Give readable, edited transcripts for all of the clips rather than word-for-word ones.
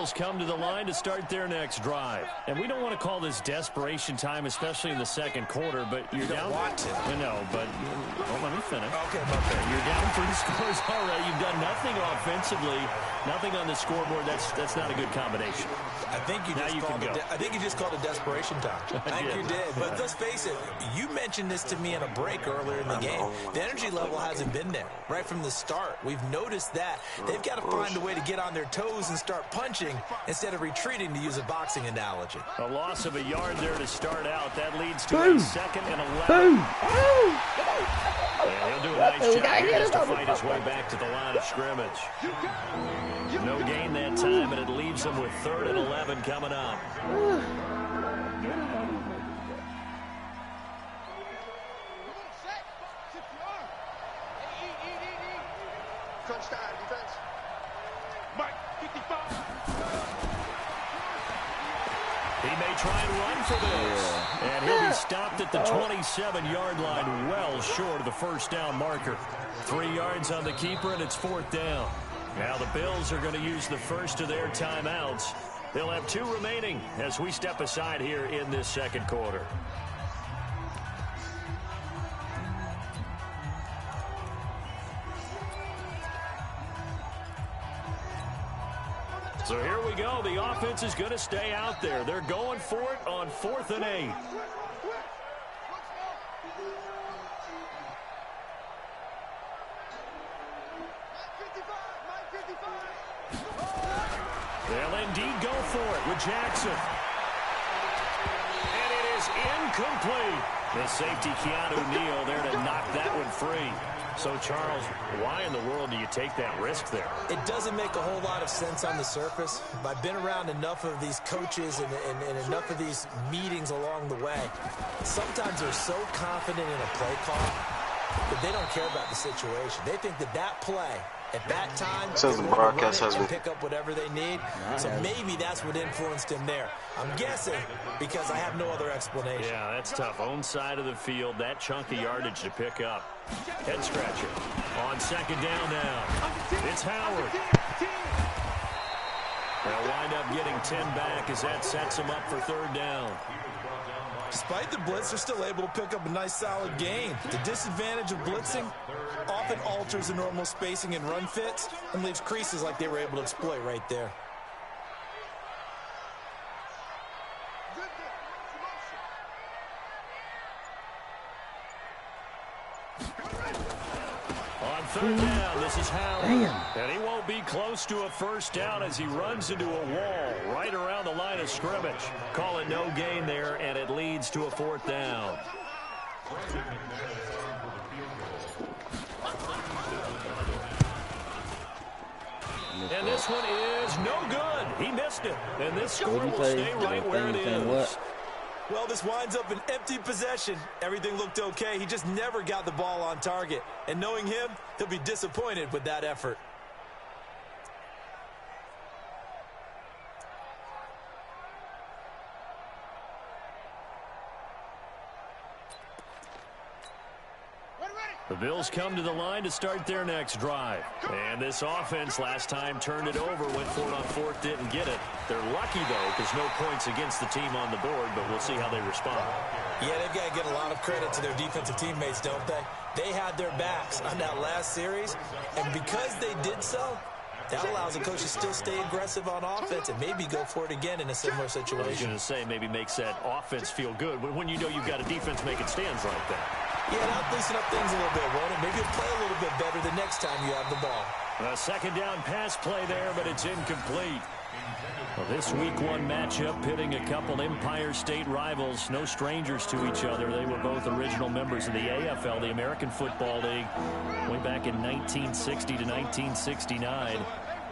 Bills come to the line to start their next drive. And we don't want to call this desperation time, especially in the second quarter, but you're down. Want to. I know, but let me finish. Okay, okay. You're down 3 scores already. You've done nothing offensively, nothing on the scoreboard. That's not a good combination. I think you just called it desperation time. I think you did. But let's face it, you mentioned this to me in a break earlier in the game. The energy level hasn't been there right from the start. We've noticed that. They've got to find a way to get on their toes and start punching instead of retreating, to use a boxing analogy. A loss of a yard there to start out. That leads to a 2nd and 11. And he'll do a nice job here just to fight his way back to the line of scrimmage. No gain that time, and it leaves them with 3rd and 11 coming up. He may try and run for this. And he'll be stopped at the 27-yard line, well short of the first down marker. 3 yards on the keeper, and it's 4th down. Now the Bills are going to use the first of their timeouts. They'll have 2 remaining as we step aside here in this second quarter. So here we go. The offense is going to stay out there. They're going for it on 4th and 8. They'll indeed go for it with Jackson. And it is incomplete. The safety, Keanu Neal, there to knock that one free. So, Charles, why in the world do you take that risk there? It doesn't make a whole lot of sense on the surface. I've been around enough of these coaches and enough of these meetings along the way. Sometimes they're so confident in a play call that they don't care about the situation. They think that play at that time, says the broadcast has and pick up whatever they need. So maybe that's what influenced him there. I'm guessing because I have no other explanation. Yeah, that's tough. Own side of the field, that chunk of yardage to pick up. Head scratcher. On 2nd down now. It's Howard. They'll wind up getting 10 back as that sets them up for 3rd down. Despite the blitz, they're still able to pick up a nice solid gain. The disadvantage of blitzing often alters the normal spacing and run fits and leaves creases like they were able to exploit right there. On 3rd down, this is Howard. And he won't be close to a first down as he runs into a wall right around the line of scrimmage. Call it no gain there, and it leads to a 4th down. And this one is no good. He missed it. And this score will stay right where it is. Well, this winds up an empty possession. Everything looked okay. He just never got the ball on target. And knowing him, he'll be disappointed with that effort. The Bills come to the line to start their next drive. And this offense last time turned it over, went for it on 4th, didn't get it. They're lucky, though, because no points against the team on the board, but we'll see how they respond. Yeah, they've got to get a lot of credit to their defensive teammates, don't they? They had their backs on that last series, and because they did so, that allows the coach to still stay aggressive on offense and maybe go for it again in a similar situation. I was going to say maybe makes that offense feel good, but when you know you've got a defense making stands like that. Yeah, that'll loosen up things a little bit, won't it? Maybe you'll play a little bit better the next time you have the ball. A 2nd down pass play there, but it's incomplete. Well, this week 1 matchup pitting a couple Empire State rivals, no strangers to each other. They were both original members of the AFL, the American Football League, way back in 1960 to 1969.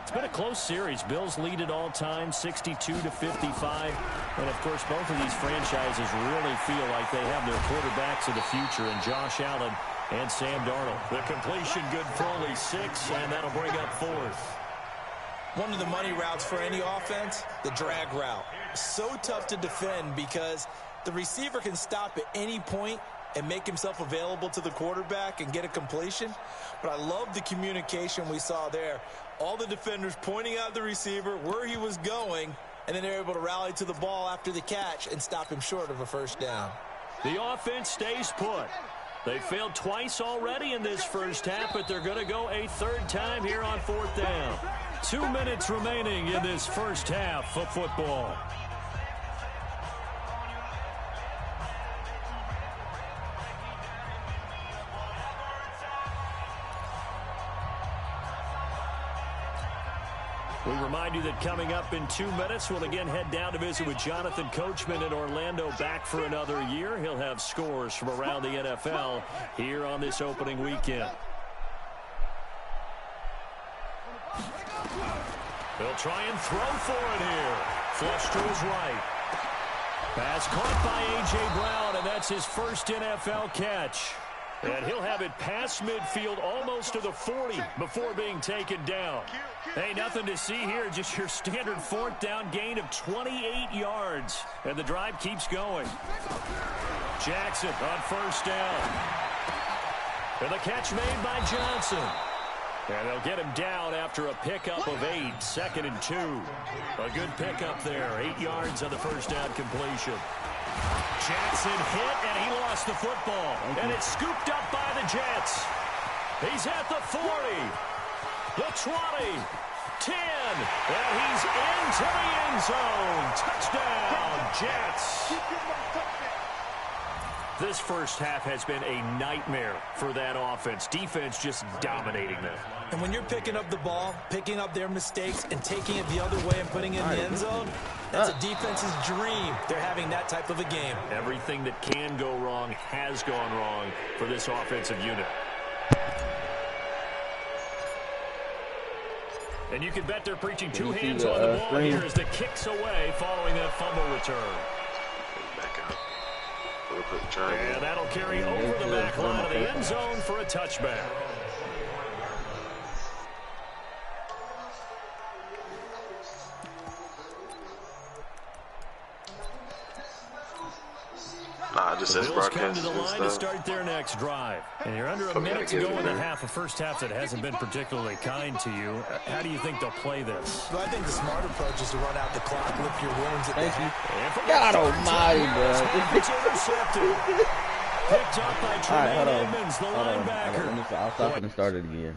It's been a close series. Bills lead it all time, 62-55. And, of course, both of these franchises really feel like they have their quarterbacks of the future in Josh Allen and Sam Darnold. The completion good for only 6, and that'll bring up 4th. One of the money routes for any offense, the drag route. So tough to defend because the receiver can stop at any point and make himself available to the quarterback and get a completion. But I love the communication we saw there All the defenders pointing out the receiver, where he was going, and then they're able to rally to the ball after the catch and stop him short of a first down. The offense stays put. They failed twice already in this first half, but they're going to go a third time here on fourth down. 2 minutes remaining in this first half of football. We remind you that coming up in 2 minutes, we'll again head down to visit with Jonathan Coachman in Orlando, back for another year. He'll have scores from around the NFL here on this opening weekend. They'll try and throw for it here. Flush to his right. Pass caught by A.J. Brown, and that's his first NFL catch. And he'll have it past midfield almost to the 40 before being taken down. Hey, nothing to see here, just your standard fourth down gain of 28 yards. And the drive keeps going. Jackson on first down. And the catch made by Johnson. And they'll get him down after a pickup of 8, 2nd and 2. A good pickup there, 8 yards on the first down completion. Jackson hit, and he lost the football. And it's scooped up by the Jets. He's at the 40, the 20, 10, and he's into the end zone. Touchdown, Jets. This first half has been a nightmare for that offense. Defense just dominating them. And when you're picking up the ball, picking up their mistakes, and taking it the other way and putting it in the end zone, that's a defense's dream. They're having that type of a game. Everything that can go wrong has gone wrong for this offensive unit. And you can bet they're preaching two hands on the ball here as the kick's away following that fumble return. And that'll carry over the back line of the end zone for a touchback. Nah, just says Bills come to the line to start their next drive. And you're under a minute to go in the half, a first half that hasn't been particularly kind to you. How do you think they'll play this? Well, I think the smart approach is to run out the clock, lift your wounds at the half. God almighty, bro. It's intercepted. Picked up by Tremaine Edmonds, the linebacker. I'll stop and start it again.